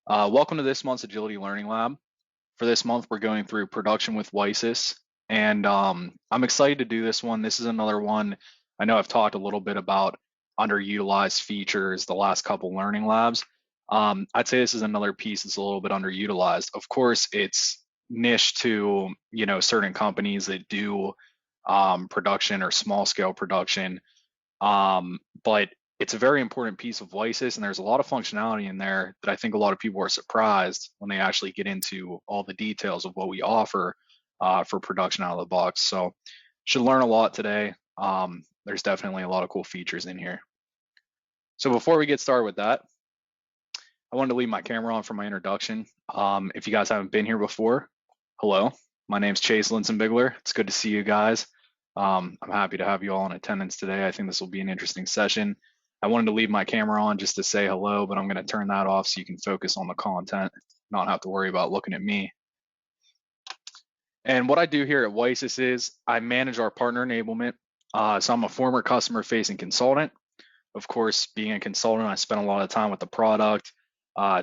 Welcome to this month's Agility Learning Lab. For this month, we're going through production with WiSys, and I'm excited to do this one. This is another one. I know I've talked a little bit about underutilized features the last couple learning labs. I'd say this is another piece that's a little bit underutilized. Of course, it's niche to certain companies that do production or small scale production, but it's a very important piece of WiSys, and there's a lot of functionality in there that I think a lot of people are surprised when they actually get into all the details of what we offer for production out of the box. So should learn a lot today. There's definitely a lot of cool features in here. So before we get started with that, I wanted to leave my camera on for my introduction. If you guys haven't been here before, hello, my name's Chase Linsenbigler. It's good to see you guys. I'm happy to have you all in attendance today. I think this will be an interesting session. I wanted to leave my camera on just to say hello, but I'm going to turn that off so you can focus on the content, not have to worry about looking at me. And what I do here at WiSys is I manage our partner enablement. So I'm a former customer-facing consultant. Of course, being a consultant, I spent a lot of time with the product,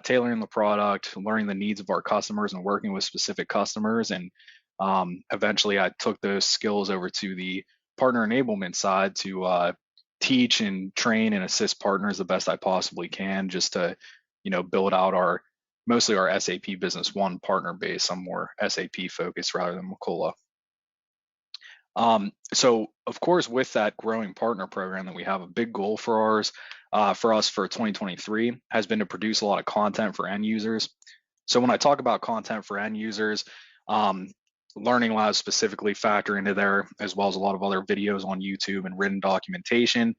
tailoring the product, learning the needs of our customers and working with specific customers. And eventually I took those skills over to the partner enablement side to teach and train and assist partners the best I possibly can, just to, build out mostly our SAP Business One partner base. I'm more SAP focused rather than Macola. So of course, with that growing partner program that we have, a big goal for us for 2023 has been to produce a lot of content for end users. So when I talk about content for end users, learning labs specifically factor into there, as well as a lot of other videos on YouTube and written documentation.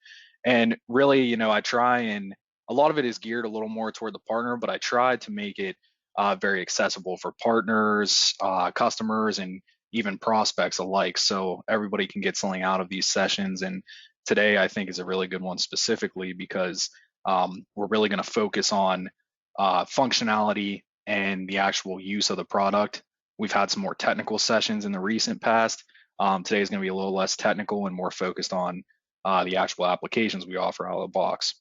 And really, I try, and a lot of it is geared a little more toward the partner, but I try to make it very accessible for partners, customers, and even prospects alike, so everybody can get something out of these sessions. And today I think is a really good one specifically because we're really going to focus on functionality and the actual use of the product. We've had some more technical sessions in the recent past. Today is going to be a little less technical and more focused on the actual applications we offer out of the box.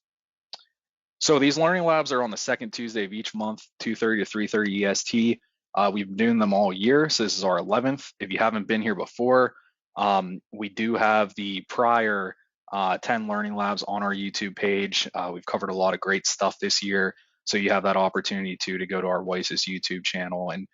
So these learning labs are on the second Tuesday of each month, 2:30 to 3:30 EST. We've been doing them all year, so this is our 11th. If you haven't been here before, we do have the prior 10 learning labs on our YouTube page. We've covered a lot of great stuff this year, so you have that opportunity to go to our WiSys YouTube channel and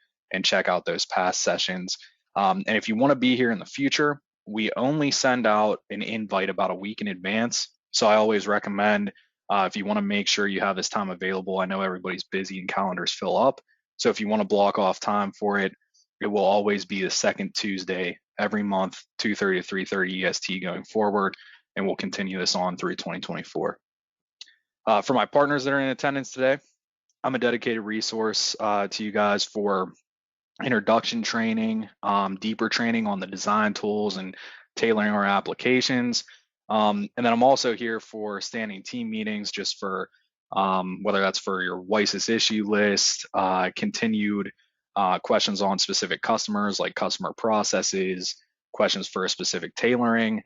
check out those past sessions. And if you want to be here in the future, we only send out an invite about a week in advance. So I always recommend if you want to make sure you have this time available. I know everybody's busy and calendars fill up. So if you want to block off time for it, it will always be the second Tuesday every month, 2:30 to 3:30 EST going forward, and we'll continue this on through 2024. For my partners that are in attendance today, I'm a dedicated resource to you guys for introduction training, deeper training on the design tools and tailoring our applications. And then I'm also here for standing team meetings, just for whether that's for your WiSys issue list, continued questions on specific customers like customer processes, questions for a specific tailoring.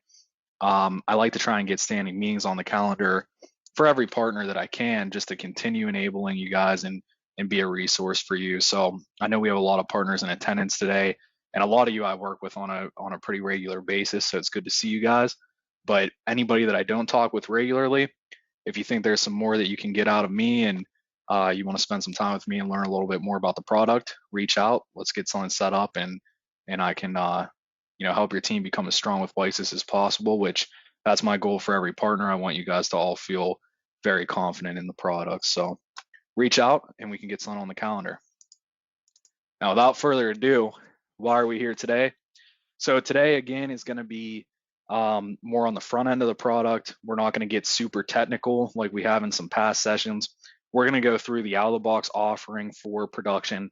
I like to try and get standing meetings on the calendar for every partner that I can, just to continue enabling you guys and be a resource for you. So I know we have a lot of partners in attendance today, and a lot of you I work with on a pretty regular basis, so it's good to see you guys. But anybody that I don't talk with regularly, if you think there's some more that you can get out of me and you want to spend some time with me and learn a little bit more about the product, reach out. Let's get something set up, and I can help your team become as strong with WiSys as possible, which that's my goal for every partner. I want you guys to all feel very confident in the product. So reach out and we can get something on the calendar. Now, without further ado, why are we here today? So today, again, is going to be more on the front end of the product. We're not going to get super technical like we have in some past sessions. We're going to go through the out-of-the-box offering for production.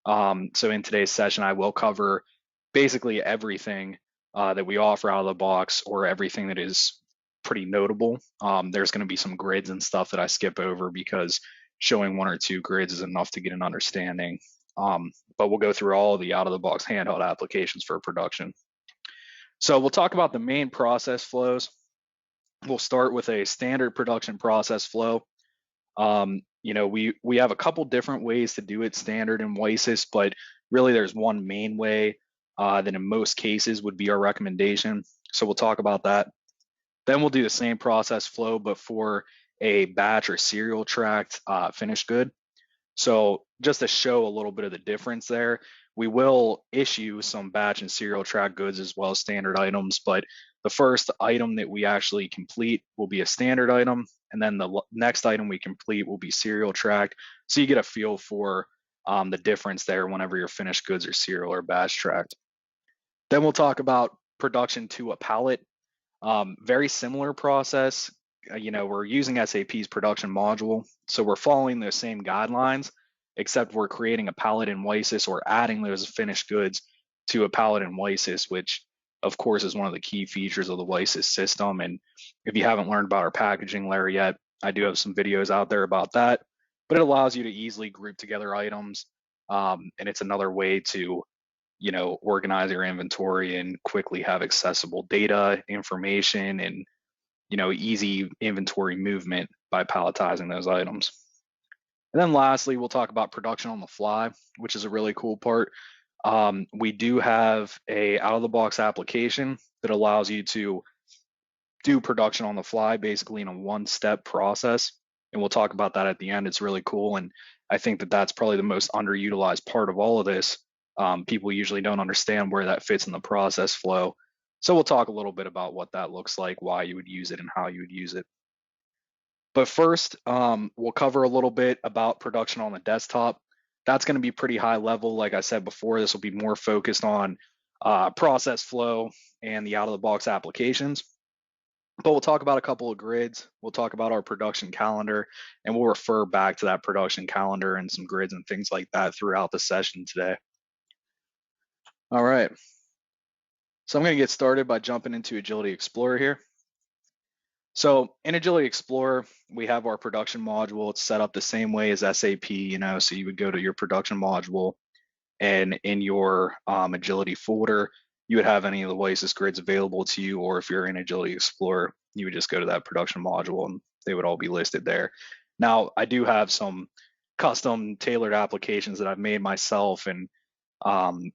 So in today's session, I will cover basically everything that we offer out of the box, or everything that is pretty notable. There's going to be some grids and stuff that I skip over because showing one or two grids is enough to get an understanding. But we'll go through all of the out-of-the-box handheld applications for production. So we'll talk about the main process flows. We'll start with a standard production process flow. we have a couple different ways to do it standard in WiSys, but really there's one main way that in most cases would be our recommendation. So we'll talk about that. Then we'll do the same process flow, but for a batch or serial tracked finished good. So just to show a little bit of the difference there, we will issue some batch and serial track goods as well as standard items, but the first item that we actually complete will be a standard item, and then the next item we complete will be serial tracked. So you get a feel for the difference there whenever your finished goods are serial or batch tracked. Then we'll talk about production to a pallet. Very similar process. We're using SAP's production module, so we're following those same guidelines, except we're creating a pallet in WiSys or adding those finished goods to a pallet in WiSys, which of course is one of the key features of the WiSys system. And if you haven't learned about our packaging layer yet, I do have some videos out there about that, but it allows you to easily group together items. And it's another way to organize your inventory and quickly have accessible data, information, and easy inventory movement by palletizing those items. And then lastly, we'll talk about production on the fly, which is a really cool part. We do have a out-of-the-box application that allows you to do production on the fly, basically in a one-step process. And we'll talk about that at the end. It's really cool, and I think that that's probably the most underutilized part of all of this. People usually don't understand where that fits in the process flow. So we'll talk a little bit about what that looks like, why you would use it, and how you would use it. But first, we'll cover a little bit about production on the desktop. That's going to be pretty high level. Like I said before, this will be more focused on process flow and the out-of-the-box applications. But we'll talk about a couple of grids. We'll talk about our production calendar, and we'll refer back to that production calendar and some grids and things like that throughout the session today. All right. So I'm going to get started by jumping into Agility Explorer here. So in Agility Explorer, we have our production module. It's set up the same way as SAP, so you would go to your production module, and in your Agility folder, you would have any of the WiSys grids available to you, or if you're in Agility Explorer, you would just go to that production module and they would all be listed there. Now, I do have some custom tailored applications that I've made myself, and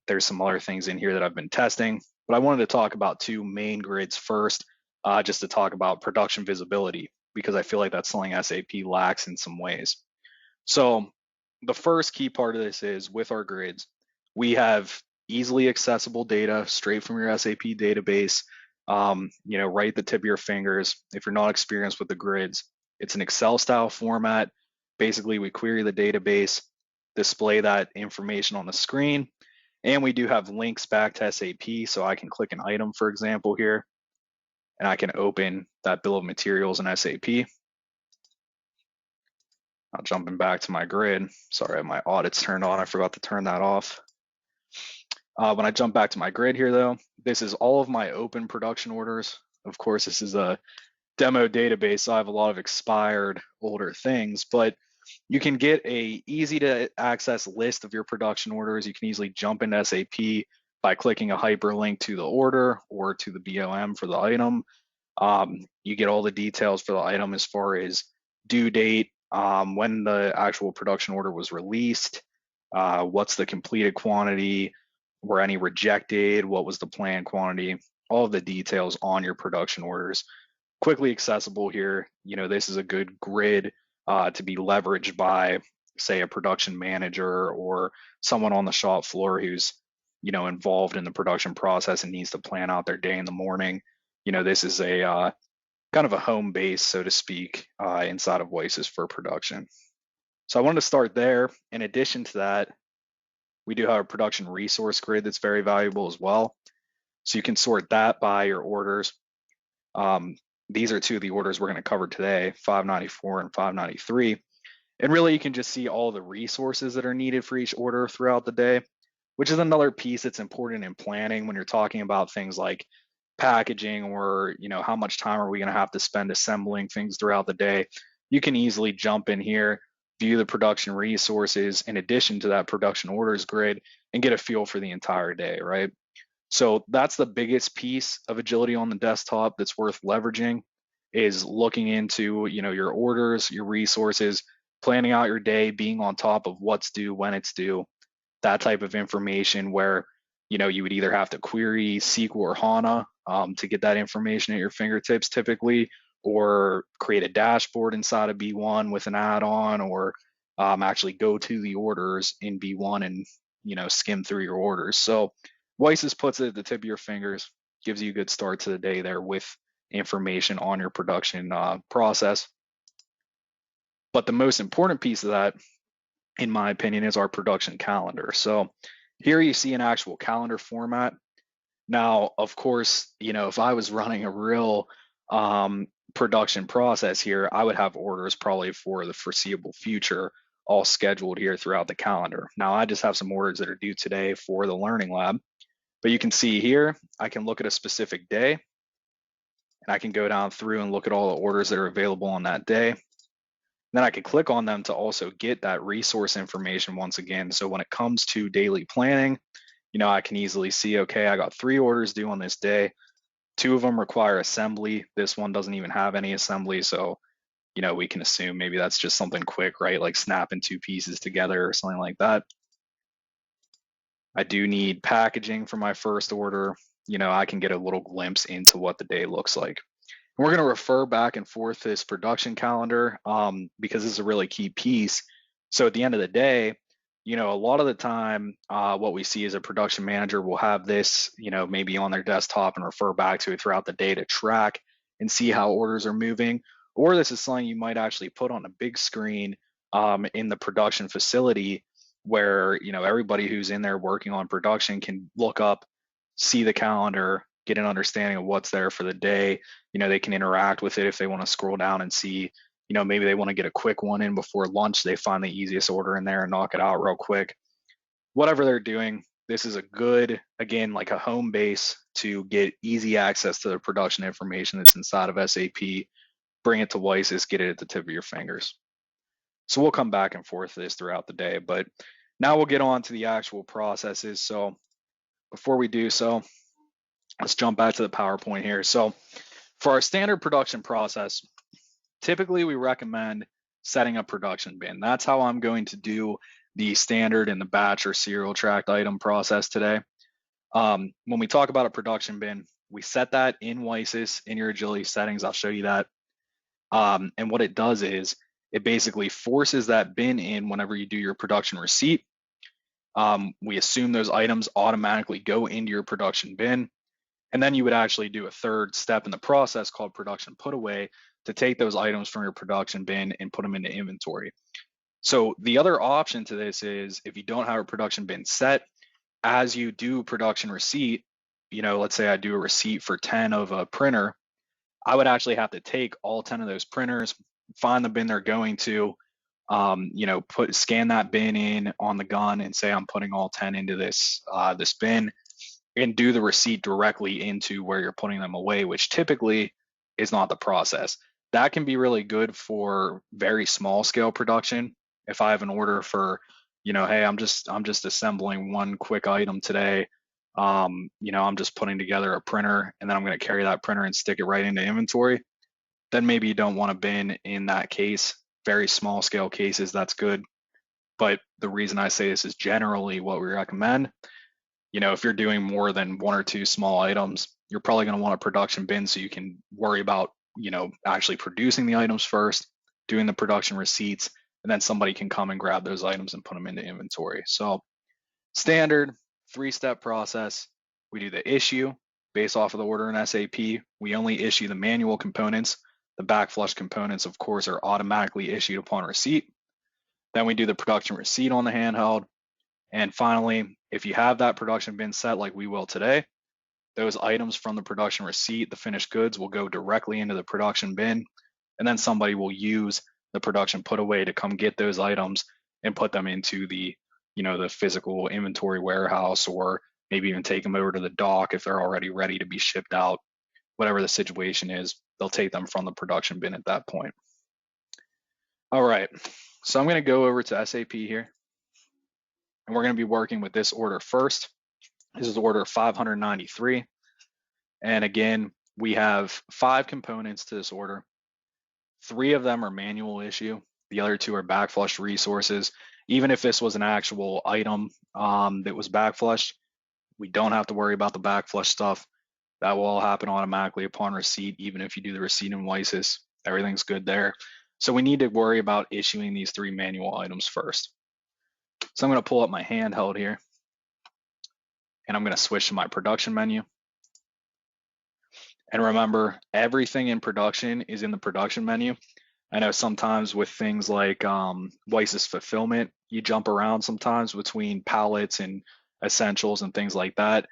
there's some other things in here that I've been testing, but I wanted to talk about two main grids first, just to talk about production visibility, because I feel like that's something SAP lacks in some ways. So the first key part of this is with our grids, we have easily accessible data straight from your SAP database, right at the tip of your fingers. If you're not experienced with the grids, it's an Excel style format. Basically, we query the database, display that information on the screen, and we do have links back to SAP. So I can click an item, for example, here, and I can open that bill of materials in SAP. Now jumping back to my grid, sorry, my audit's turned on. I forgot to turn that off. When I jump back to my grid here though, this is all of my open production orders. Of course, this is a demo database, so I have a lot of expired older things, but you can get a easy to access list of your production orders. You can easily jump into SAP by clicking a hyperlink to the order or to the BOM for the item. You get all the details for the item as far as due date, when the actual production order was released, what's the completed quantity, were any rejected, what was the planned quantity, all of the details on your production orders. Quickly accessible here. This is a good grid to be leveraged by, say, a production manager or someone on the shop floor who's, involved in the production process and needs to plan out their day in the morning. This is a kind of a home base, so to speak, inside of WiSys for production. So I wanted to start there. In addition to that, we do have a production resource grid that's very valuable as well. So you can sort that by your orders. These are two of the orders we're going to cover today, 594 and 593. And really, you can just see all the resources that are needed for each order throughout the day, which is another piece that's important in planning when you're talking about things like packaging or, how much time are we going to have to spend assembling things throughout the day. You can easily jump in here, view the production resources in addition to that production orders grid, and get a feel for the entire day, right? So that's the biggest piece of Agility on the desktop that's worth leveraging, is looking into, your orders, your resources, planning out your day, being on top of what's due, when it's due, that type of information where, you would either have to query SQL or HANA to get that information at your fingertips typically, or create a dashboard inside of B1 with an add-on, or actually go to the orders in B1 and, skim through your orders. So WiSys puts it at the tip of your fingers, gives you a good start to the day there with information on your production process. But the most important piece of that, in my opinion, is our production calendar. So here you see an actual calendar format. Now, of course, if I was running a real production process here, I would have orders probably for the foreseeable future all scheduled here throughout the calendar. Now, I just have some orders that are due today for the learning lab, but you can see here, I can look at a specific day, and I can go down through and look at all the orders that are available on that day. Then I can click on them to also get that resource information once again. So when it comes to daily planning, I can easily see, okay, I got 3 orders due on this day. 2 of them require assembly. This one doesn't even have any assembly. So, we can assume maybe that's just something quick, right? Like snapping 2 pieces together or something like that. I do need packaging for my first order. I can get a little glimpse into what the day looks like. And we're going to refer back and forth this production calendar because this is a really key piece. So at the end of the day, a lot of the time, what we see is a production manager will have this, maybe on their desktop and refer back to it throughout the day to track and see how orders are moving. Or this is something you might actually put on a big screen in the production facility where, everybody who's in there working on production can look up, see the calendar, get an understanding of what's there for the day. They can interact with it if they want to scroll down and see, maybe they want to get a quick one in before lunch. They find the easiest order in there and knock it out real quick. Whatever they're doing, this is a good, again, like a home base to get easy access to the production information that's inside of SAP, bring it to WiSys, get it at the tip of your fingers. So we'll come back and forth this throughout the day, but now we'll get on to the actual processes. So before we do so, let's jump back to the PowerPoint here. So for our standard production process, typically we recommend setting a production bin. That's how I'm going to do the standard and the batch or serial tracked item process today. When we talk about a production bin, we set that in WiSys in your Agility settings. I'll show you that. And what it does is it basically forces that bin in whenever you do your production receipt. We assume those items automatically go into your production bin. And then you would actually do a third step in the process called production put away to take those items from your production bin and put them into inventory. So the other option to this is if you don't have a production bin set, as you do production receipt, let's say I do a receipt for 10 of a printer, I would actually have to take all 10 of those printers, find the bin they're going to, scan that bin in on the gun and say I'm putting all 10 into this bin, and do the receipt directly into where you're putting them away, which typically is not the process. That can be really good for very small scale production. If I have an order for, hey, I'm just assembling one quick item today. I'm just putting together a printer and then I'm going to carry that printer and stick it right into inventory. Then maybe you don't want a bin in that case. Very small scale cases, that's good. But the reason I say this is generally what we recommend. If you're doing more than 1 or 2 small items, you're probably going to want a production bin so you can worry about, actually producing the items first, doing the production receipts, and then somebody can come and grab those items and put them into inventory. So standard 3-step process. We do the issue based off of the order in SAP. We only issue the manual components. The backflush components, of course, are automatically issued upon receipt. Then we do the production receipt on the handheld. And finally, if you have that production bin set like we will today, those items from the production receipt, the finished goods, will go directly into the production bin, and then somebody will use the production put away to come get those items and put them into the, the physical inventory warehouse, or maybe even take them over to the dock if they're already ready to be shipped out. Whatever the situation is, they'll take them from the production bin at that point. All right, so I'm going to go over to SAP here. And we're going to be working with this order first. This is order 593. And again, we have 5 components to this order. 3 of them are manual issue. The other two are backflushed resources. Even if this was an actual item that was backflushed, we don't have to worry about the backflush stuff. That will all happen automatically upon receipt, even if you do the receipt in WiSys. Everything's good there. So we need to worry about issuing these 3 manual items first. So I'm going to pull up my handheld here, and I'm going to switch to my production menu. And remember, everything in production is in the production menu. I know sometimes with things like WiSys fulfillment, you jump around sometimes between pallets and essentials and things like that.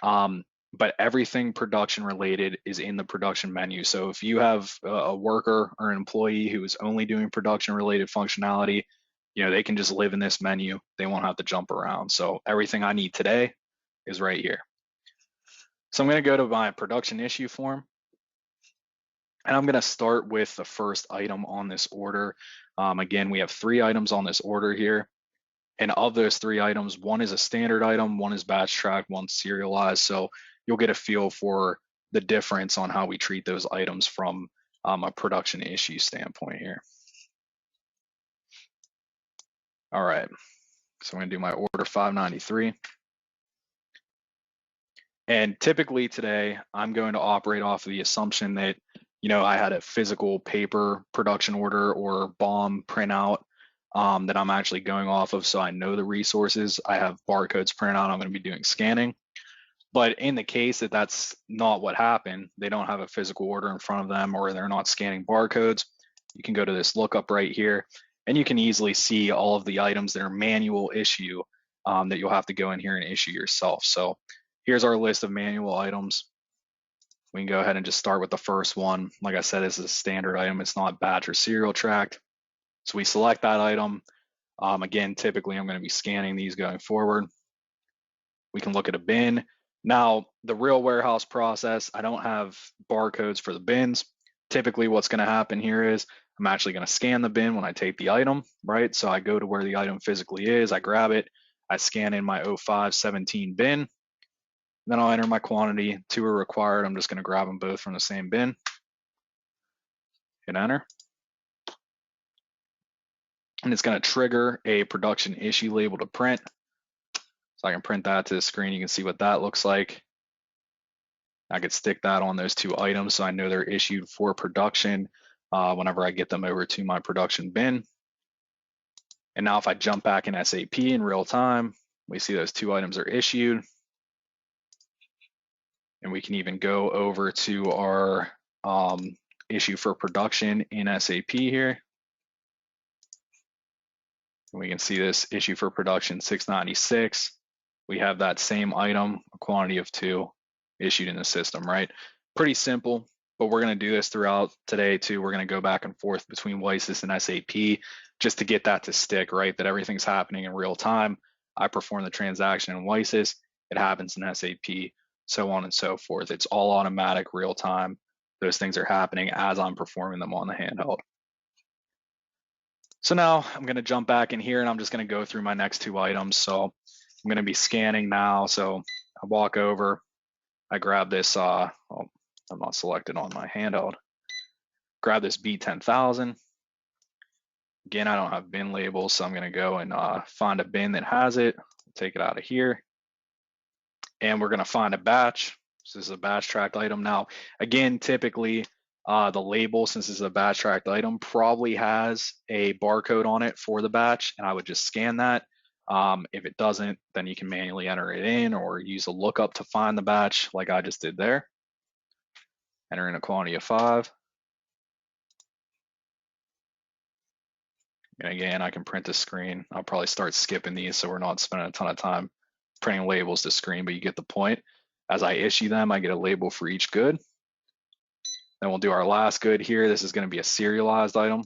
But everything production related is in the production menu. So if you have a worker or an employee who is only doing production related functionality, they can just live in this menu. They won't have to jump around. So everything I need today is right here. So I'm going to go to my production issue form, and I'm going to start with the first item on this order. Again, we have 3 items on this order here. And of those 3 items, one is a standard item, one is batch tracked, one's serialized. So you'll get a feel for the difference on how we treat those items from a production issue standpoint here. All right, so I'm going to do my order 593. And typically today, I'm going to operate off of the assumption that, I had a physical paper production order or BOM printout that I'm actually going off of, so I know the resources. I have barcodes printed out. I'm going to be doing scanning. But in the case that that's not what happened, they don't have a physical order in front of them, or they're not scanning barcodes, you can go to this lookup right here, and you can easily see all of the items that are manual issue that you'll have to go in here and issue yourself. So here's our list of manual items. We can go ahead and just start with the first one. Like I said, this is a standard item. It's not batch or serial tracked. So we select that item. Again, typically I'm going to be scanning these going forward. We can look at a bin. Now, the real warehouse process, I don't have barcodes for the bins. Typically what's going to happen here is I'm actually going to scan the bin when I take the item, right? So I go to where the item physically is, I grab it, I scan in my 0517 bin, then I'll enter my quantity. 2 are required. I'm just going to grab them both from the same bin. Hit enter. And it's going to trigger a production issue label to print. So I can print that to the screen. You can see what that looks like. I could stick that on those 2 items so I know they're issued for production whenever I get them over to my production bin. And now if I jump back in SAP in real time, we see those 2 items are issued. And we can even go over to our issue for production in SAP here. And we can see this issue for production 696. We have that same item, a quantity of 2 issued in the system, right? Pretty simple, but we're going to do this throughout today too. We're going to go back and forth between WiSys and SAP just to get that to stick, right? That everything's happening in real time. I perform the transaction in WiSys, it happens in SAP, so on and so forth. It's all automatic, real time. Those things are happening as I'm performing them on the handheld. So now I'm going to jump back in here and I'm just going to go through my next 2 items. So I'm going to be scanning now. So I walk over, I grab this, I'm not selected on my handheld. Grab this B10000. Again, I don't have bin labels, so I'm going to go and find a bin that has it. Take it out of here. And we're going to find a batch. So this is a batch tracked item. Now, again, typically the label, since this is a batch tracked item, probably has a barcode on it for the batch, and I would just scan that. If it doesn't, then you can manually enter it in or use a lookup to find the batch like I just did there. Enter in a quantity of 5. And again, I can print a screen. I'll probably start skipping these so we're not spending a ton of time printing labels to screen, but you get the point. As I issue them, I get a label for each good. Then we'll do our last good here. This is going to be a serialized item.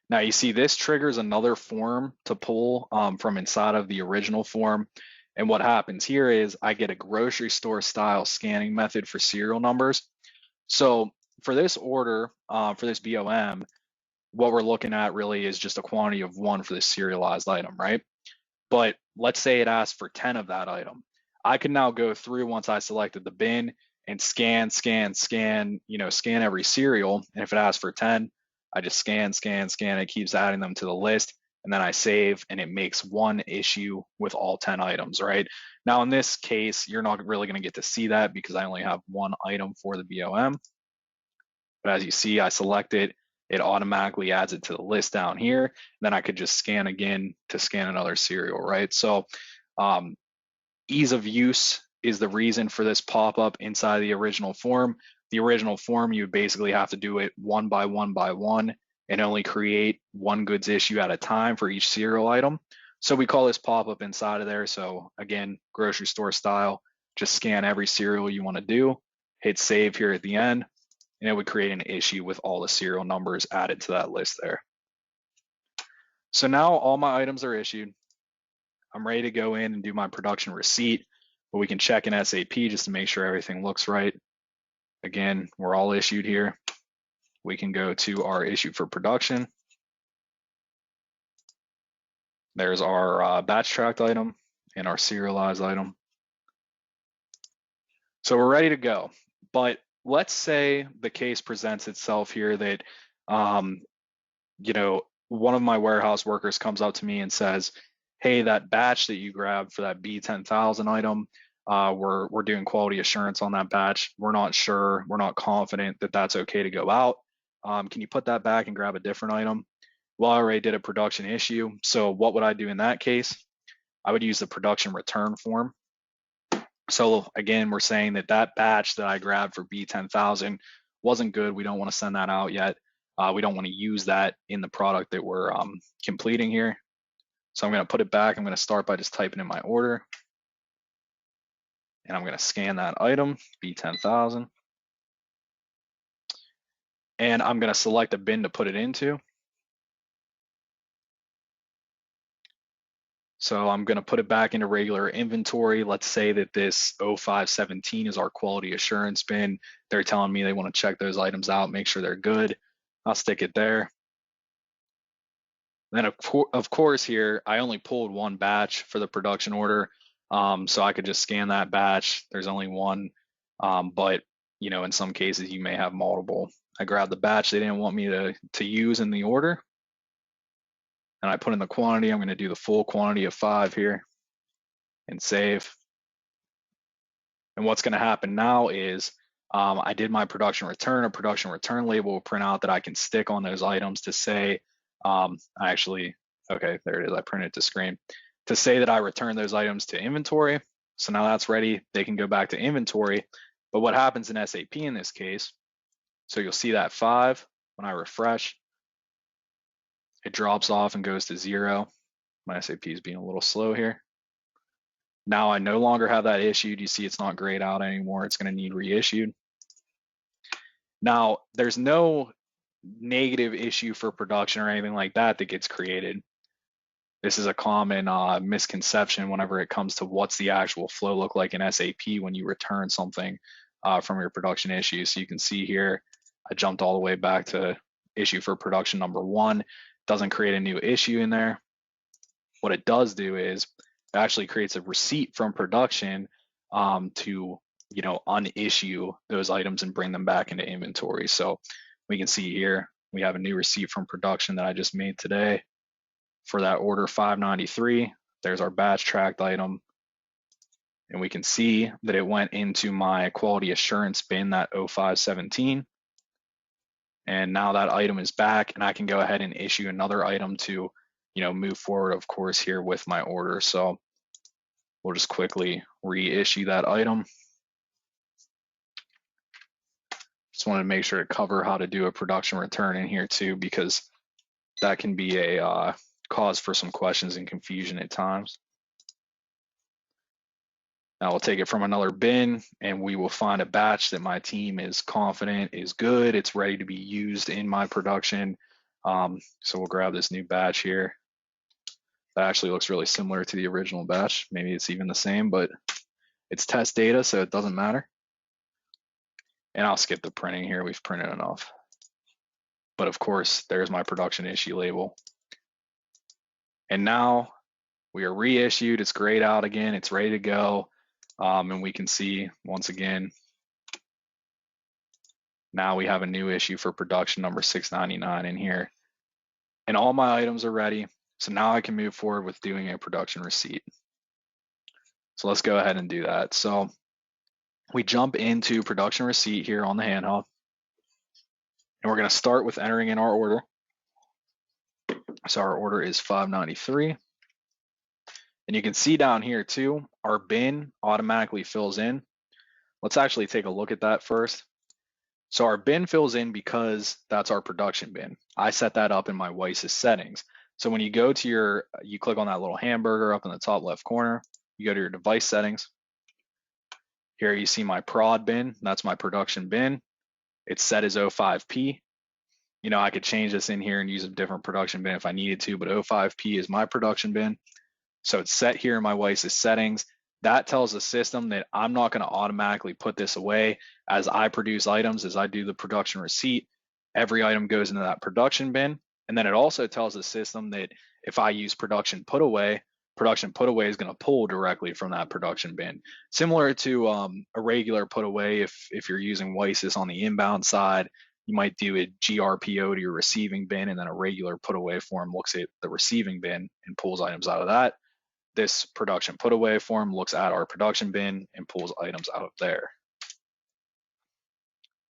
Now you see this triggers another form to pull from inside of the original form. And what happens here is I get a grocery store style scanning method for serial numbers. So for this order, for this BOM, what we're looking at really is just a quantity of 1 for this serialized item, right? But let's say it asks for 10 of that item. I can now go through once I selected the bin and scan, scan every serial. And if it asks for 10, I just scan. It keeps adding them to the list. And then I save, and it makes one issue with all 10 items, right? Now, in this case, you're not really going to get to see that because I only have one item for the BOM. But as you see, I select it, it automatically adds it to the list down here. Then I could just scan again to scan another serial, right? So ease of use is the reason for this pop-up inside the original form. The original form, you would basically have to do it one by one and only create one goods issue at a time for each serial item. So we call this pop-up inside of there. So again, grocery store style, just scan every serial you want to do, hit save here at the end, and it would create an issue with all the serial numbers added to that list there. So now all my items are issued. I'm ready to go in and do my production receipt, but we can check in SAP just to make sure everything looks right. Again, we're all issued here. We can go to our issue for production. There's our batch tracked item and our serialized item. So we're ready to go. But let's say the case presents itself here that, one of my warehouse workers comes up to me and says, hey, that batch that you grabbed for that B10,000 item, we're doing quality assurance on that batch. We're not sure, we're not confident that that's okay to go out. Can you put that back and grab a different item? Well, I already did a production issue. So what would I do in that case? I would use the production return form. So again, we're saying that that batch that I grabbed for B10,000 wasn't good. We don't want to send that out yet. We don't want to use that in the product that we're completing here. So I'm going to put it back. I'm going to start by just typing in my order. And I'm going to scan that item, B10,000. And I'm going to select a bin to put it into. So I'm going to put it back into regular inventory. Let's say that this 0517 is our quality assurance bin. They're telling me they want to check those items out, make sure they're good. I'll stick it there. Then of course here, I only pulled one batch for the production order. So I could just scan that batch. There's only one, but in some cases you may have multiple. I grabbed the batch they didn't want me to use in the order. And I put in the quantity. I'm going to do the full quantity of 5 here and save. And what's going to happen now is I did my production return. A production return label will print out that I can stick on those items to say, okay, there it is. I printed it to screen to say that I returned those items to inventory. So now that's ready. They can go back to inventory. But what happens in SAP in this case, so you'll see that 5 when I refresh, it drops off and goes to 0. My SAP is being a little slow here. Now I no longer have that issued. You see it's not grayed out anymore. It's going to need reissued. Now there's no negative issue for production or anything like that that gets created. This is a common misconception whenever it comes to what's the actual flow look like in SAP when you return something from your production issue. So you can see here, I jumped all the way back to issue for production number 1. Doesn't create a new issue in there. What it does do is it actually creates a receipt from production to unissue those items and bring them back into inventory. So we can see here we have a new receipt from production that I just made today for that order 593. There's our batch tracked item, and we can see that it went into my quality assurance bin, that 0517. And now that item is back, and I can go ahead and issue another item to move forward, of course, here with my order. So we'll just quickly reissue that item. Just wanted to make sure to cover how to do a production return in here too, because that can be a cause for some questions and confusion at times. Now we'll take it from another bin and we will find a batch that my team is confident is good. It's ready to be used in my production. So we'll grab this new batch here. That actually looks really similar to the original batch. Maybe it's even the same, but it's test data, so it doesn't matter. And I'll skip the printing here. We've printed enough. But of course, there's my production issue label. And now we are reissued. It's grayed out again. It's ready to go. And we can see once again, Now we have a new issue for production number 699 in here. And all my items are ready. So now I can move forward with doing a production receipt. So let's go ahead and do that. So we jump into production receipt here on the handheld. And we're going to start with entering in our order. So our order is 593. And you can see down here too, our bin automatically fills in. Let's actually take a look at that first. So our bin fills in because that's our production bin. I set that up in my WiSys settings. So when you go to you click on that little hamburger up in the top left corner, you go to your device settings. Here you see my prod bin, that's my production bin. It's set as 05P. You know, I could change this in here and use a different production bin if I needed to, but 05P is my production bin. So it's set here in my WiSys settings. That tells the system that I'm not going to automatically put this away as I produce items, as I do the production receipt. Every item goes into that production bin. And then it also tells the system that if I use production put away is going to pull directly from that production bin. Similar to a regular put away, if you're using WiSys on the inbound side, you might do a GRPO to your receiving bin, and then a regular put away form looks at the receiving bin and pulls items out of that. This production put away form looks at our production bin and pulls items out of there.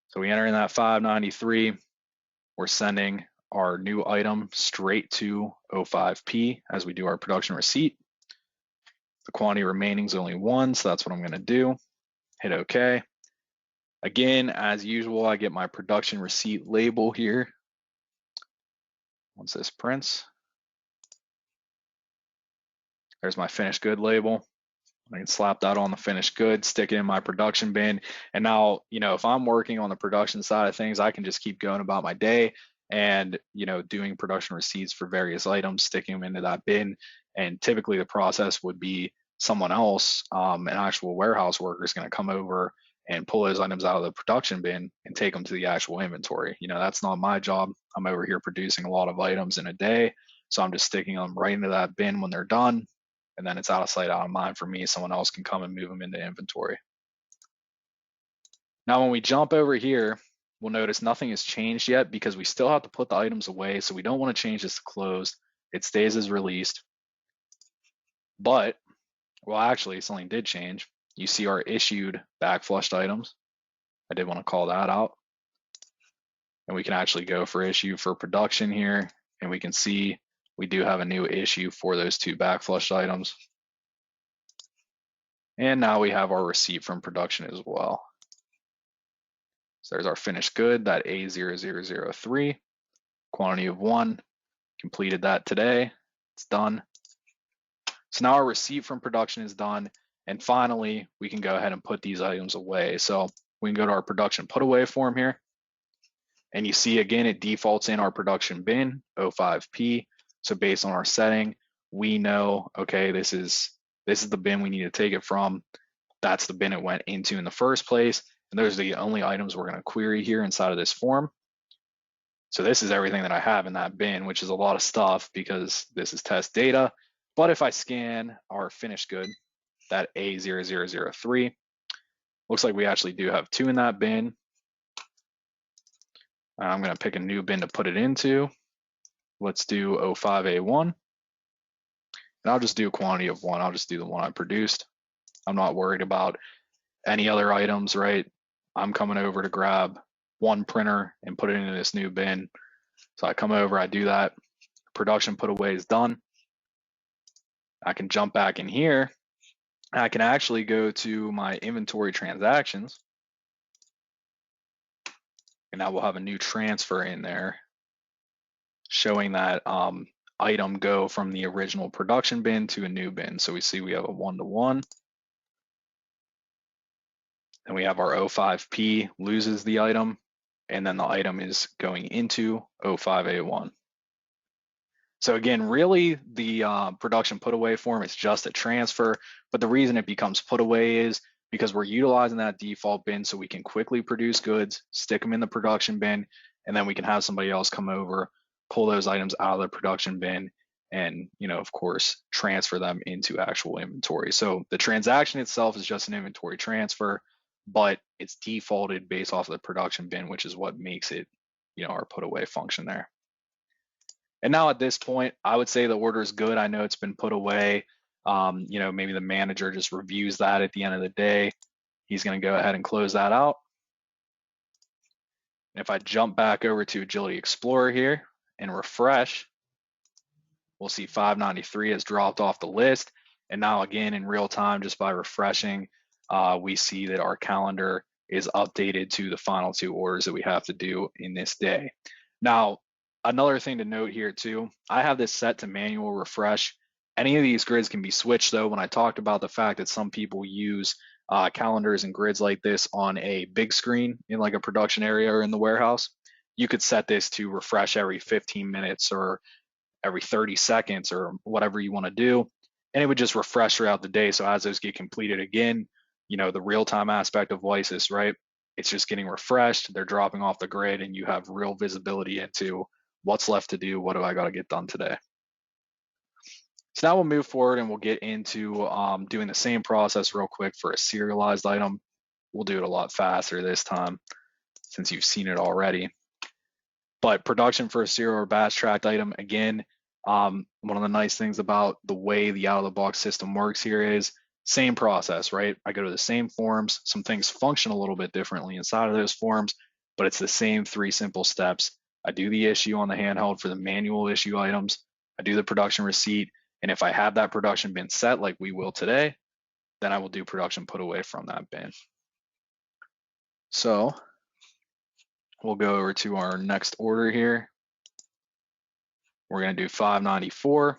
So we enter in that 593. We're sending our new item straight to 05P as we do our production receipt. The quantity remaining is only 1, so that's what I'm going to do. Hit OK. Again, as usual, I get my production receipt label here. Once this prints, there's my finished good label. I can slap that on the finished good, stick it in my production bin. And now, you know, if I'm working on the production side of things, I can just keep going about my day and, you know, doing production receipts for various items, sticking them into that bin. And typically the process would be someone else, an actual warehouse worker is going to come over and pull those items out of the production bin and take them to the actual inventory. You know, that's not my job. I'm over here producing a lot of items in a day. So I'm just sticking them right into that bin when they're done. And then it's out of sight, out of mind for me. Someone else can come and move them into inventory. Now, when we jump over here, we'll notice nothing has changed yet because we still have to put the items away. So we don't want to change this to closed. It stays as released. But, well, actually, something did change. You see our issued backflushed items. I did want to call that out. And we can actually go for issue for production here. And we can see we do have a new issue for those 2 backflushed items. And now we have our receipt from production as well. So there's our finished good, that A0003, quantity of 1, completed that today, it's done. So now our receipt from production is done. And finally, we can go ahead and put these items away. So we can go to our production put away form here. And you see, again, it defaults in our production bin, 05P. So based on our setting, we know, okay, this is the bin we need to take it from. That's the bin it went into in the first place. And those are the only items we're going to query here inside of this form. So this is everything that I have in that bin, which is a lot of stuff because this is test data. But if I scan our finished good, that A0003, looks like we actually do have 2 in that bin. I'm going to pick a new bin to put it into. Let's do 05A1. And I'll just do a quantity of 1. I'll just do the one I produced. I'm not worried about any other items, right? I'm coming over to grab 1 printer and put it into this new bin. So I come over, I do that. Production put away is done. I can jump back in here. I can actually go to my inventory transactions. And now we'll have a new transfer in there showing that item go from the original production bin to a new bin. So we see we have a 1-to-1. And we have our 05P loses the item, and then the item is going into 05A1. So again, really the production put away form is just a transfer, but the reason it becomes put away is because we're utilizing that default bin so we can quickly produce goods, stick them in the production bin, and then we can have somebody else come over, pull those items out of the production bin, and, you know, of course, transfer them into actual inventory. So the transaction itself is just an inventory transfer, but it's defaulted based off of the production bin, which is what makes it, our put away function there. And now at this point, I would say the order is good. I know it's been put away. Maybe the manager just reviews that at the end of the day. He's going to go ahead and close that out. And if I jump back over to Agility Explorer here and refresh, we'll see 593 has dropped off the list. And now again, in real time, just by refreshing, we see that our calendar is updated to the final 2 orders that we have to do in this day. Now, another thing to note here too, I have this set to manual refresh. Any of these grids can be switched though. When I talked about the fact that some people use calendars and grids like this on a big screen in like a production area or in the warehouse, you could set this to refresh every 15 minutes or every 30 seconds or whatever you want to do. And it would just refresh throughout the day. So as those get completed again, the real-time aspect of WiSys, right? It's just getting refreshed. They're dropping off the grid and you have real visibility into what's left to do. What do I got to get done today? So now we'll move forward and we'll get into doing the same process real quick for a serialized item. We'll do it a lot faster this time since you've seen it already. But production for a serial or batch tracked item, again, one of the nice things about the way the out-of-the-box system works here is same process, right? I go to the same forms. Some things function a little bit differently inside of those forms, but it's the same 3 simple steps. I do the issue on the handheld for the manual issue items. I do the production receipt. And if I have that production bin set like we will today, then I will do production put away from that bin. So we'll go over to our next order here. We're going to do 594.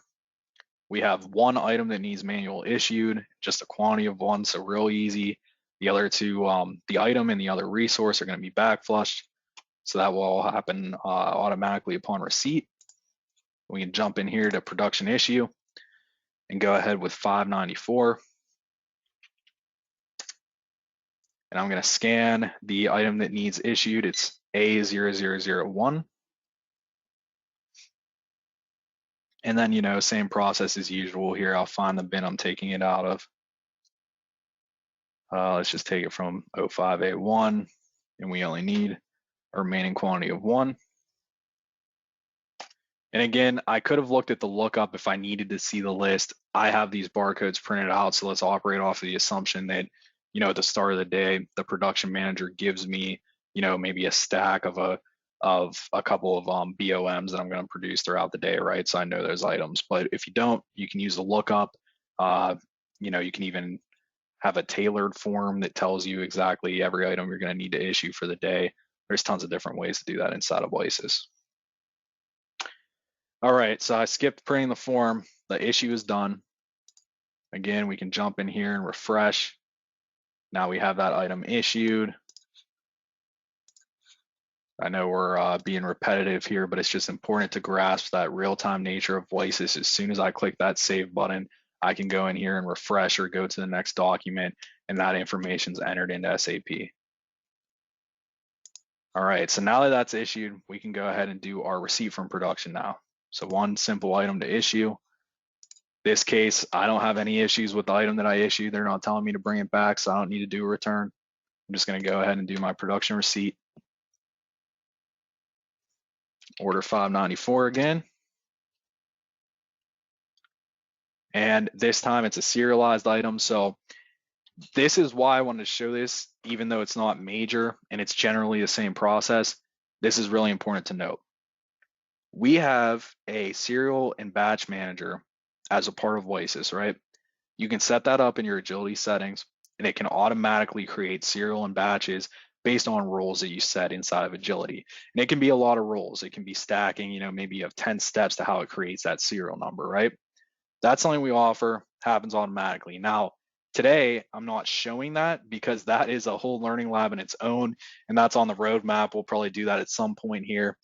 We have 1 item that needs manual issued, just a quantity of 1, so real easy. The other 2, the item and the other resource are going to be backflushed, so that will all happen automatically upon receipt. We can jump in here to production issue and go ahead with 594. And I'm going to scan the item that needs issued. It's A0001. And then, same process as usual here. I'll find the bin I'm taking it out of. Let's just take it from 05A1, and we only need a remaining quantity of 1. And again, I could have looked at the lookup if I needed to see the list. I have these barcodes printed out, so let's operate off of the assumption that, at the start of the day, the production manager gives me, maybe a stack of a couple of BOMs that I'm going to produce throughout the day, right? So I know those items. But if you don't, you can use the lookup. You can even have a tailored form that tells you exactly every item you're going to need to issue for the day. There's tons of different ways to do that inside of WiSys. All right, so I skipped printing the form. The issue is done. Again, we can jump in here and refresh. Now we have that item issued. I know we're being repetitive here, but it's just important to grasp that real-time nature of WiSys. As soon as I click that save button, I can go in here and refresh or go to the next document, and that information is entered into SAP. All right, so now that that's issued, we can go ahead and do our receipt from production now. So 1 simple item to issue. This case, I don't have any issues with the item that I issued. They're not telling me to bring it back, so I don't need to do a return. I'm just going to go ahead and do my production receipt. Order 594 again. And this time it's a serialized item. So this is why I wanted to show this, even though it's not major and it's generally the same process. This is really important to note. We have a serial and batch manager as a part of WiSys, right? You can set that up in your Agility settings, and it can automatically create serial and batches based on roles that you set inside of Agility. And it can be a lot of roles. It can be stacking, maybe you have 10 steps to how it creates that serial number, right? That's something we offer, happens automatically. Now, today, I'm not showing that because that is a whole learning lab in its own, and that's on the roadmap. We'll probably do that at some point here.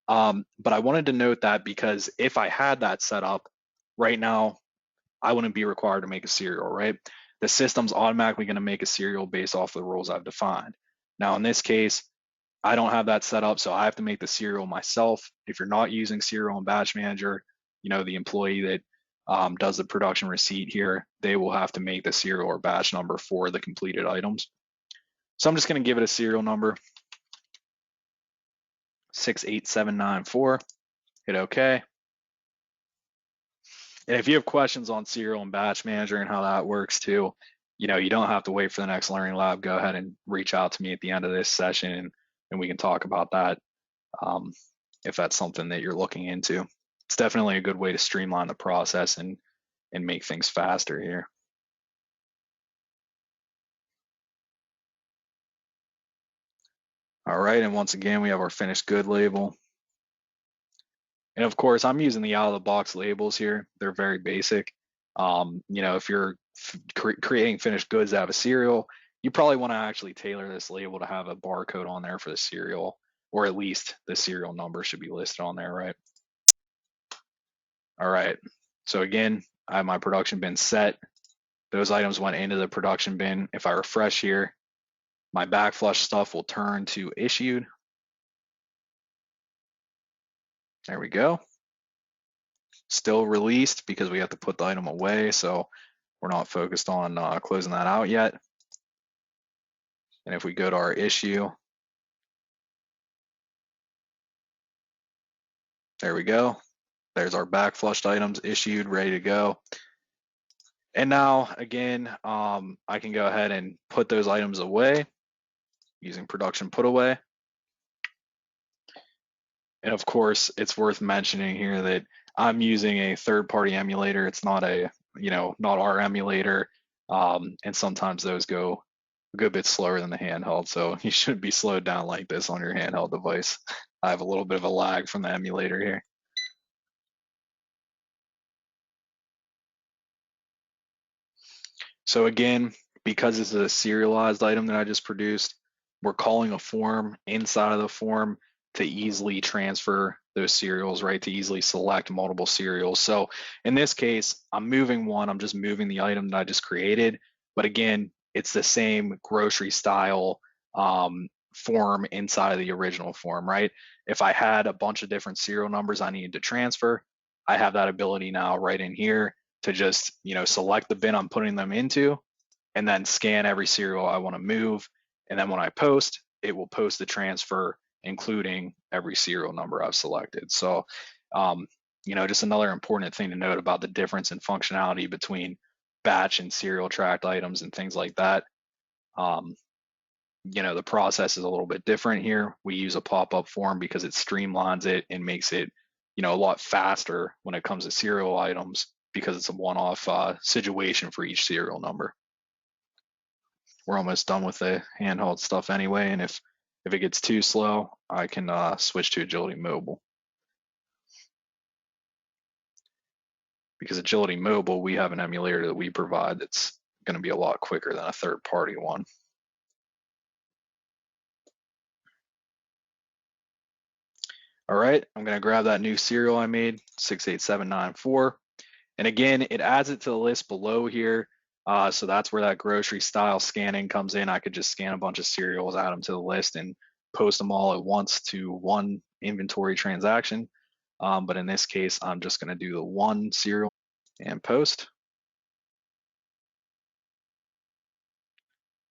But I wanted to note that because if I had that set up right now, I wouldn't be required to make a serial, right? The system's automatically going to make a serial based off the rules I've defined. Now, in this case, I don't have that set up, so I have to make the serial myself. If you're not using serial and batch manager, the employee that does the production receipt here, they will have to make the serial or batch number for the completed items. So I'm just going to give it a serial number, 68794, hit OK. And if you have questions on serial and batch manager and how that works too, you know, you don't have to wait for the next learning lab. Go ahead and reach out to me at the end of this session and we can talk about that if that's something that you're looking into. It's definitely a good way to streamline the process and make things faster here. All right, and once again, we have our finished good label. And of course, I'm using the out of the box labels here. They're very basic. You know, if you're creating finished goods out of a cereal, you probably want to actually tailor this label to have a barcode on there for the cereal, or at least the serial number should be listed on there, right? All right. So again, I have my production bin set. Those items went into the production bin. If I refresh here, my backflush stuff will turn to issued. There we go. Still released because we have to put the item away, so we're not focused on closing that out yet. And if we go to our issue, there we go. There's our backflushed items issued, ready to go. And now, again, I can go ahead and put those items away using production put away. And of course, it's worth mentioning here that I'm using a third-party emulator. It's not a, you know, not our emulator. And sometimes those go a good bit slower than the handheld. So you should be slowed down like this on your handheld device. I have a little bit of a lag from the emulator here. So again, because this is a serialized item that I just produced, we're calling a form inside of the form to easily transfer those serials, right? To easily select multiple serials. So in this case, I'm moving one, I'm just moving the item that I just created. But again, it's the same grocery style form inside of the original form, right? If I had a bunch of different serial numbers I needed to transfer, I have that ability now right in here to just, you know, select the bin I'm putting them into and then scan every serial I want to move. And then when I post, it will post the transfer, including every serial number I've selected. So, you know, just another important thing to note about the difference in functionality between batch and serial tracked items and things like that. You know, the process is a little bit different here. We use a pop-up form because it streamlines it and makes it, you know, a lot faster when it comes to serial items because it's a one-off situation for each serial number. We're almost done with the handheld stuff anyway, and if it gets too slow, I can switch to Agility Mobile. Because Agility Mobile, we have an emulator that we provide that's going to be a lot quicker than a third-party one. All right, I'm going to grab that new serial I made, 68794. And again, it adds it to the list below here. So that's where that grocery style scanning comes in. I could just scan a bunch of serials, add them to the list, and post them all at once to one inventory transaction. But in this case, I'm just going to do the one serial and post.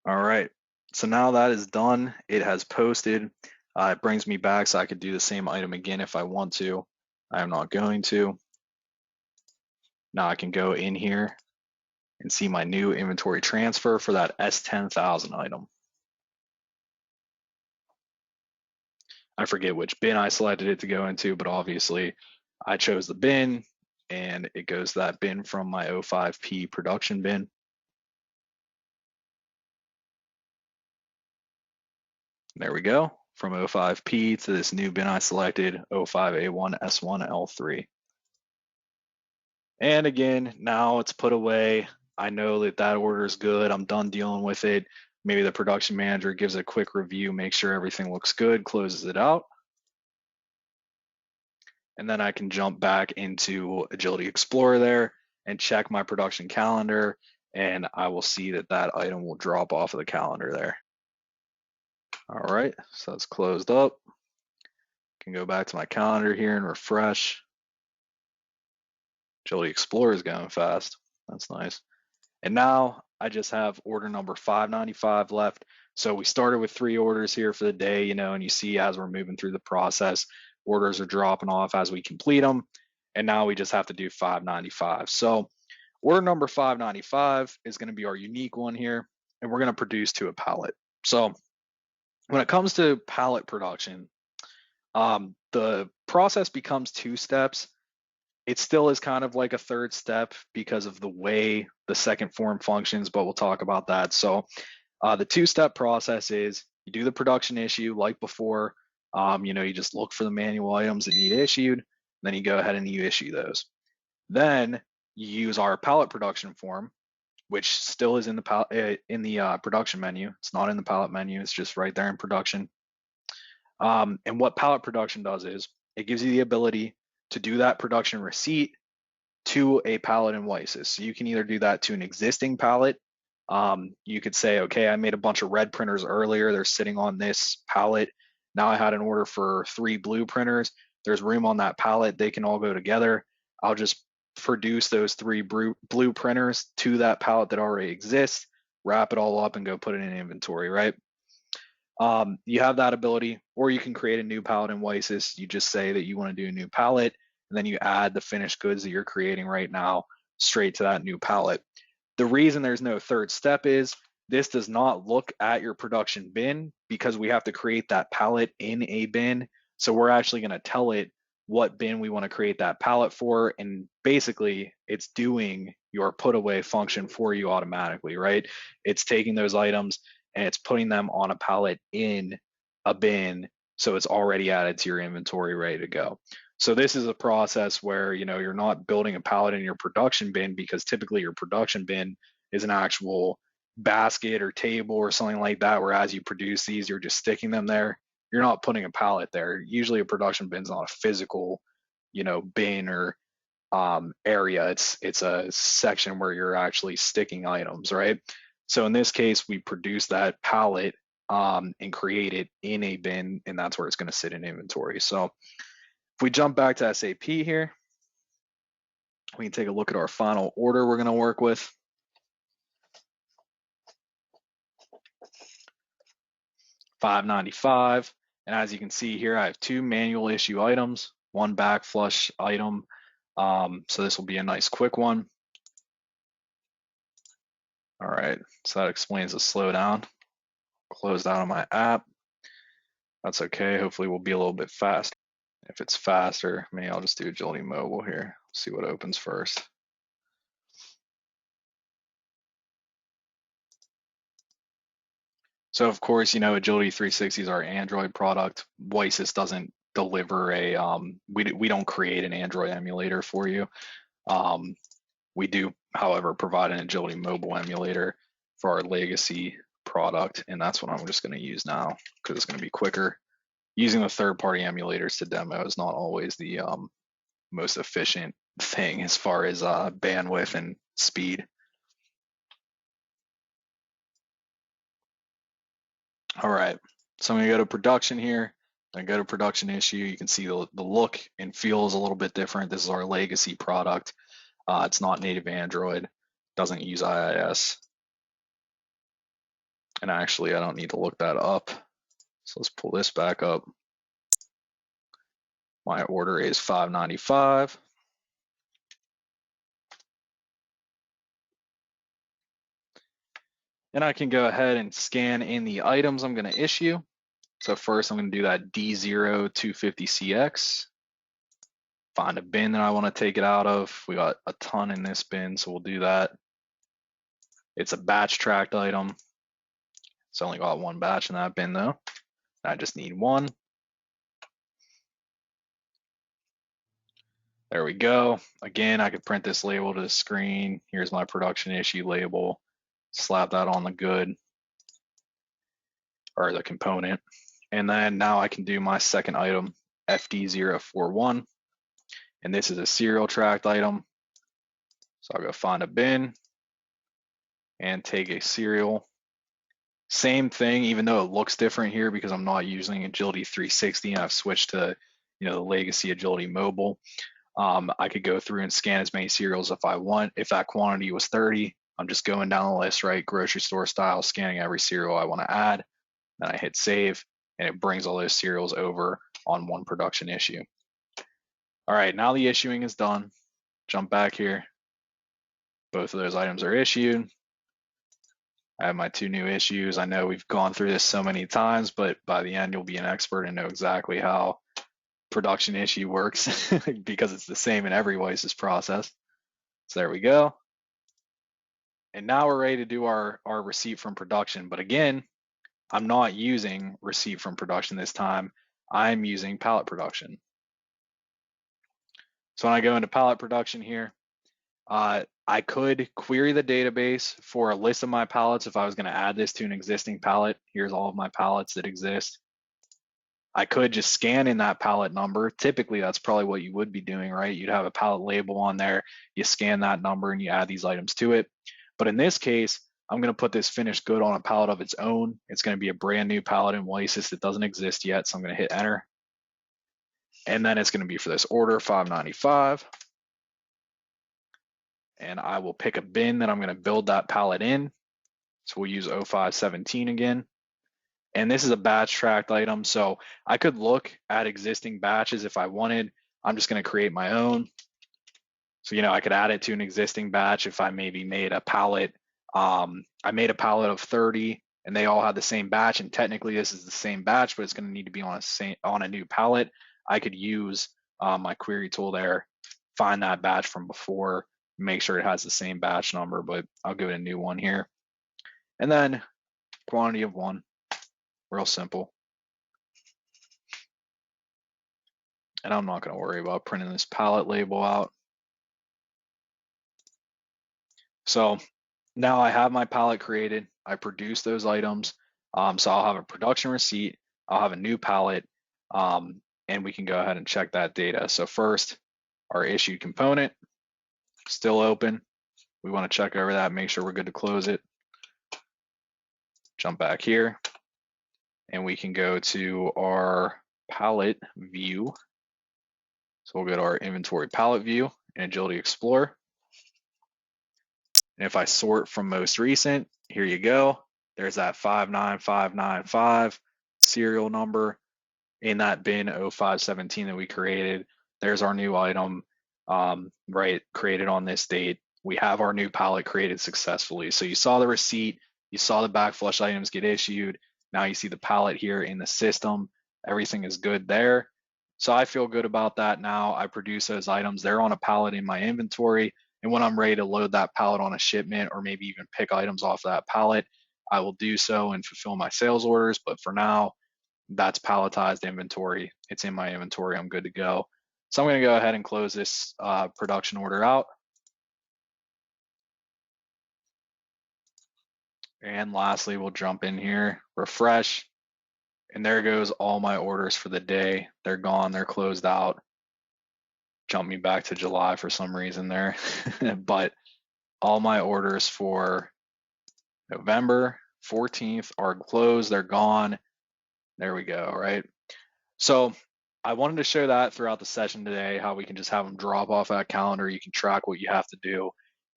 All right, so now that is done. It has posted. It brings me back so I could do the same item again if I want to. I'm not going to. Now I can go in here and see my new inventory transfer for that S10,000 item. I forget which bin I selected it to go into, but obviously I chose the bin and it goes to that bin from my 05P production bin. There we go, from 05P to this new bin I selected, 05A1 S1 L3. And again, now it's put away. I know that that order is good. I'm done dealing with it. Maybe the production manager gives a quick review, make sure everything looks good, closes it out. And then I can jump back into Agility Explorer there and check my production calendar, and I will see that that item will drop off of the calendar there. All right, so it's closed up. I can go back to my calendar here and refresh. Agility Explorer is going fast. That's nice. And now I just have order number 595 left. So we started with 3 orders here for the day, and you see as we're moving through the process, orders are dropping off as we complete them. And now we just have to do 595. So order number 595 is going to be our unique one here, and we're going to produce to a pallet. So when it comes to pallet production, the process becomes 2 steps. It still is kind of like a 3rd step because of the way the second form functions, but we'll talk about that. So the 2-step process is you do the production issue like before. You just look for the manual items that need issued, then you go ahead and you issue those. Then you use our pallet production form, which still is in the production menu. It's not in the pallet menu. It's just right there in production. And what pallet production does is it gives you the ability to do that production receipt to a pallet in WiSys. So you can either do that to an existing pallet. You could say, okay, I made a bunch of red printers earlier. They're sitting on this pallet. Now I had an order for 3 blue printers. There's room on that pallet. They can all go together. I'll just produce those 3 blue printers to that pallet that already exists, wrap it all up and go put it in inventory, right? You have that ability, or you can create a new pallet in WiSys. You just say that you want to do a new pallet, and then you add the finished goods that you're creating right now straight to that new pallet. The reason there's no 3rd step is this does not look at your production bin because we have to create that pallet in a bin. So we're actually going to tell it what bin we want to create that pallet for, and basically it's doing your put away function for you automatically, right? It's taking those items and it's putting them on a pallet in a bin, so it's already added to your inventory, ready to go. So this is a process where you're not building a pallet in your production bin, because typically your production bin is an actual basket or table or something like that, where as you produce these, you're just sticking them there. You're not putting a pallet there. Usually a production bin is not a physical, bin or area. It's a section where you're actually sticking items, right? So in this case, we produce that pallet and create it in a bin, and that's where it's going to sit in inventory. So if we jump back to SAP here, we can take a look at our final order we're going to work with. $595. And as you can see here, I have 2 manual issue items, 1 back flush item. So this will be a nice quick one. All right, so that explains the slowdown. Closed out of my app. That's okay. Hopefully we'll be a little bit faster. If it's faster, maybe I'll just do Agility Mobile here. See what opens first. So of course, Agility 360 is our Android product. WiSys doesn't deliver a, we don't create an Android emulator for you. We do, however, provide an Agility Mobile emulator for our legacy product, and that's what I'm just going to use now because it's going to be quicker. Using the third-party emulators to demo is not always the most efficient thing as far as bandwidth and speed. All right, so I'm gonna go to production here. I go to production issue. You can see the look and feel is a little bit different. This is our legacy product. It's not native Android, doesn't use IIS. And actually, I don't need to look that up. So let's pull this back up. My order is $595. And I can go ahead and scan in the items I'm going to issue. So first I'm going to do that D0250CX. Find a bin that I want to take it out of. We got a ton in this bin, so we'll do that. It's a batch tracked item. It's only got 1 batch in that bin though. I just need 1. There we go. Again, I could print this label to the screen. Here's my production issue label. Slap that on the good or the component. And then now I can do my second item, FD041. And this is a serial tracked item. So I'll go find a bin and take a serial. Same thing, even though it looks different here because I'm not using Agility 360 and I've switched to the legacy Agility Mobile. I could go through and scan as many serials if I want. If that quantity was 30, I'm just going down the list, right? Grocery store style, scanning every cereal I want to add. Then I hit save, and it brings all those cereals over on one production issue. All right, now the issuing is done. Jump back here. Both of those items are issued. I have my 2 new issues. I know we've gone through this so many times, but by the end, you'll be an expert and know exactly how production issue works because it's the same in every WiSys process. So there we go. And now we're ready to do our receipt from production. But again, I'm not using receipt from production this time. I'm using pallet production. So when I go into pallet production here, I could query the database for a list of my pallets if I was going to add this to an existing pallet. Here's all of my pallets that exist. I could just scan in that pallet number. Typically, that's probably what you would be doing, right? You'd have a pallet label on there, you scan that number and you add these items to it. But in this case, I'm going to put this finished good on a pallet of its own. It's going to be a brand new pallet in WiSys that doesn't exist yet. So I'm going to hit enter. And then it's going to be for this order 595. And I will pick a bin that I'm going to build that pallet in. So we'll use 0517 again. And this is a batch tracked item. So I could look at existing batches if I wanted. I'm just going to create my own. So, I could add it to an existing batch if I maybe made a pallet. I made a pallet of 30 and they all had the same batch. And technically this is the same batch, but it's going to need to be on a new pallet. I could use my query tool there, find that batch from before, make sure it has the same batch number, but I'll give it a new one here. And then quantity of 1, real simple. And I'm not going to worry about printing this pallet label out. So now I have my pallet created. I produce those items. So I'll have a production receipt. I'll have a new pallet. And we can go ahead and check that data. So first, our issued component, still open. We want to check over that, make sure we're good to close it. Jump back here. And we can go to our pallet view. So we'll go to our inventory pallet view in Agility Explorer. And if I sort from most recent, here you go. There's that 59595 serial number in that bin 0517 that we created. There's our new item, right, created on this date. We have our new pallet created successfully. So you saw the receipt, you saw the backflush items get issued. Now you see the pallet here in the system. Everything is good there. So I feel good about that now. I produce those items. They're on a pallet in my inventory. And when I'm ready to load that pallet on a shipment or maybe even pick items off that pallet, I will do so and fulfill my sales orders. But for now, that's palletized inventory. It's in my inventory. I'm good to go. So I'm going to go ahead and close this production order out. And lastly, we'll jump in here, refresh, and there goes all my orders for the day. They're gone. They're closed out. Jump me back to July for some reason there. But all my orders for November 14th are closed. They're gone. There we go, right? So I wanted to show that throughout the session today, how we can just have them drop off that calendar. You can track what you have to do.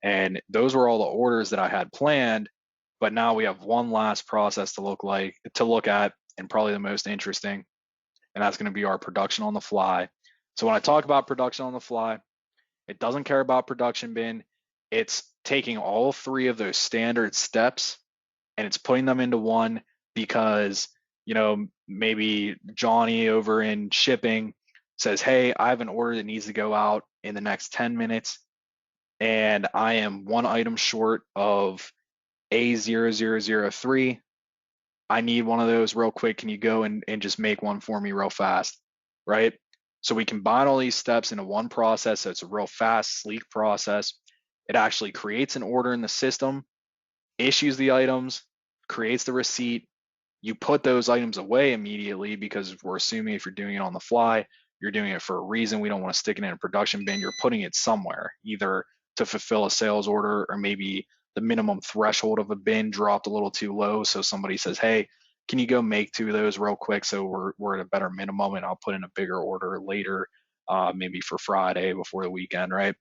And those were all the orders that I had planned. But now we have one last process to look at, and probably the most interesting, and that's going to be our production on the fly. So when I talk about production on the fly, it doesn't care about production bin. It's taking all 3 of those standard steps and it's putting them into one because, maybe Johnny over in shipping says, hey, I have an order that needs to go out in the next 10 minutes and I am 1 item short of A0003. I need one of those real quick. Can you go and just make one for me real fast, right? So we combine all these steps into one process. So it's a real fast, sleek process. It actually creates an order in the system, issues the items, creates the receipt. You put those items away immediately because we're assuming if you're doing it on the fly, you're doing it for a reason. We don't want to stick it in a production bin. You're putting it somewhere, either to fulfill a sales order or maybe the minimum threshold of a bin dropped a little too low. So somebody says, hey, can you go make 2 of those real quick so we're at a better minimum, and I'll put in a bigger order later, maybe for Friday before the weekend, right?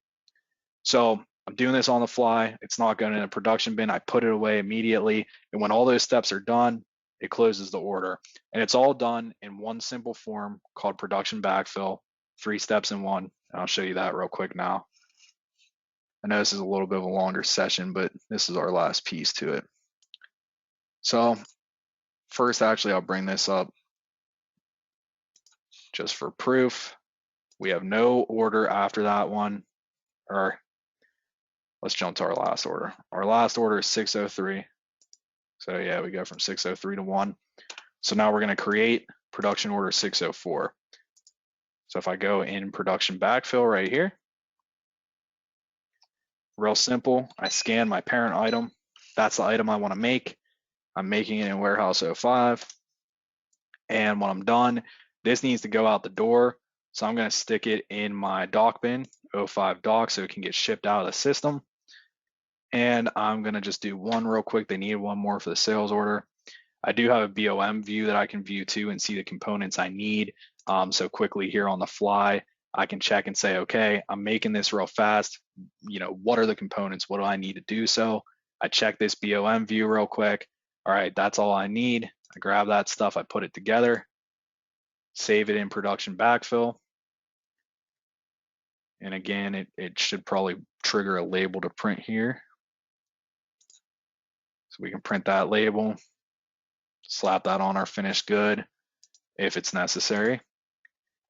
So I'm doing this on the fly. It's not going in a production bin. I put it away immediately. And when all those steps are done, it closes the order. And it's all done in one simple form called production backfill, 3 steps in one. And I'll show you that real quick now. I know this is a little bit of a longer session, but this is our last piece to it. So first, actually, I'll bring this up just for proof. We have no order after that one, or let's jump to our last order. Our last order is 603. So yeah, we go from 603 to 1. So now we're going to create production order 604. So if I go in production backfill right here, real simple, I scan my parent item. That's the item I want to make. I'm making it in warehouse 05. And when I'm done, this needs to go out the door. So I'm going to stick it in my dock bin, 05 dock, so it can get shipped out of the system. And I'm going to just do one real quick. They need one more for the sales order. I do have a BOM view that I can view too and see the components I need. So quickly here on the fly, I can check and say, okay, I'm making this real fast. You know, what are the components? What do I need to do? So I check this BOM view real quick. All right, that's all I need. I grab that stuff, I put it together, save it in production backfill. And again, it should probably trigger a label to print here. So we can print that label, slap that on our finished good if it's necessary.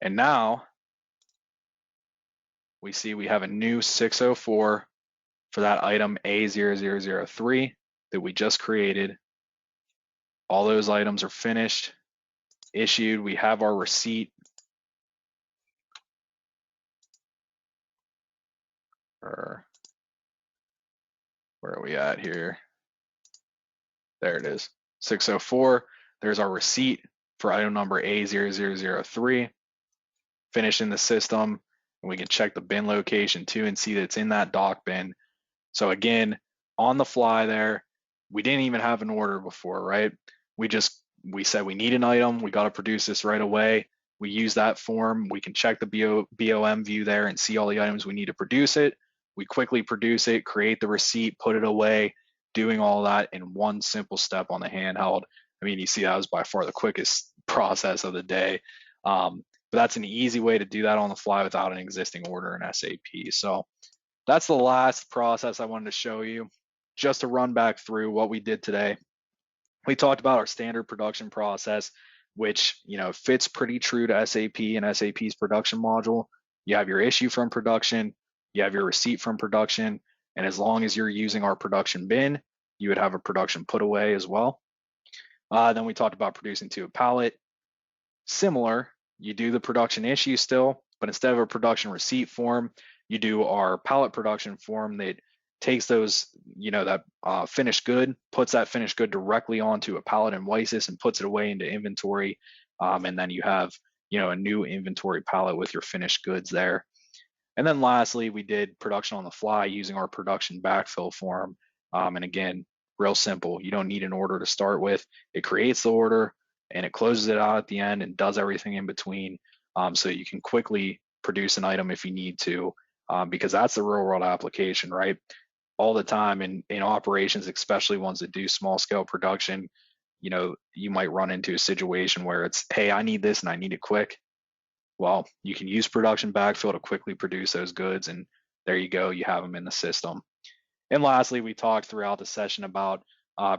And now we see we have a new 604 for that item A0003 that we just created. All those items are finished, issued. We have our receipt. Or where are we at here? There it is, 604. There's our receipt for item number A0003. Finished in the system. And we can check the bin location too and see that it's in that dock bin. So again, on the fly there, we didn't even have an order before, right? We said we need an item, we got to produce this right away. We use that form, we can check the BOM view there and see all the items we need to produce it. We quickly produce it, create the receipt, put it away, doing all that in one simple step on the handheld. I mean, you see that was by far the quickest process of the day. But that's an easy way to do that on the fly without an existing order in SAP. So that's the last process I wanted to show you. Just to run back through what we did today. We talked about our standard production process, which fits pretty true to SAP and SAP's production module. You have your issue from production, you have your receipt from production, and as long as you're using our production bin, you would have a production put away as well. Then we talked about producing to a pallet. Similar, you do the production issue still, but instead of a production receipt form, you do our pallet production form that takes those, that finished good, puts that finished good directly onto a pallet in WiSys and puts it away into inventory. And then you have, a new inventory pallet with your finished goods there. And then lastly, we did production on the fly using our production backfill form. And again, real simple. You don't need an order to start with. It creates the order and it closes it out at the end and does everything in between. So you can quickly produce an item if you need to, because that's the real world application, right? All the time in operations, especially ones that do small scale production, you might run into a situation where it's, hey, I need this and I need it quick. Well, you can use production backfill to quickly produce those goods, and there you go, you have them in the system. And lastly, we talked throughout the session about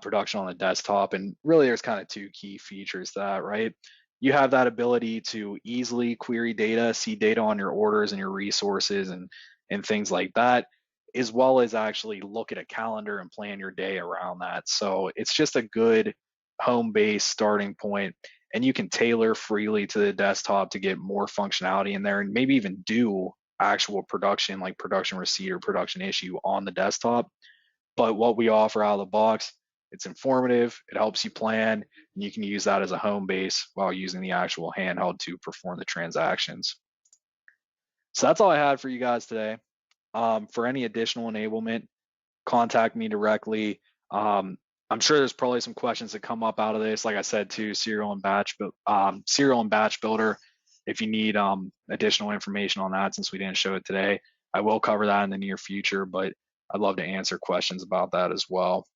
production on the desktop, and really there's kind of 2 key features to that, right? You have that ability to easily query data, see data on your orders and your resources and things like that, as well as actually look at a calendar and plan your day around that. So it's just a good home-based starting point, and you can tailor freely to the desktop to get more functionality in there and maybe even do actual production like production receipt or production issue on the desktop. But what we offer out of the box, it's informative, it helps you plan, and you can use that as a home base while using the actual handheld to perform the transactions. So that's all I had for you guys today. For any additional enablement, contact me directly. I'm sure there's probably some questions that come up out of this. Like I said, too, serial and batch builder. If you need additional information on that, since we didn't show it today, I will cover that in the near future. But I'd love to answer questions about that as well.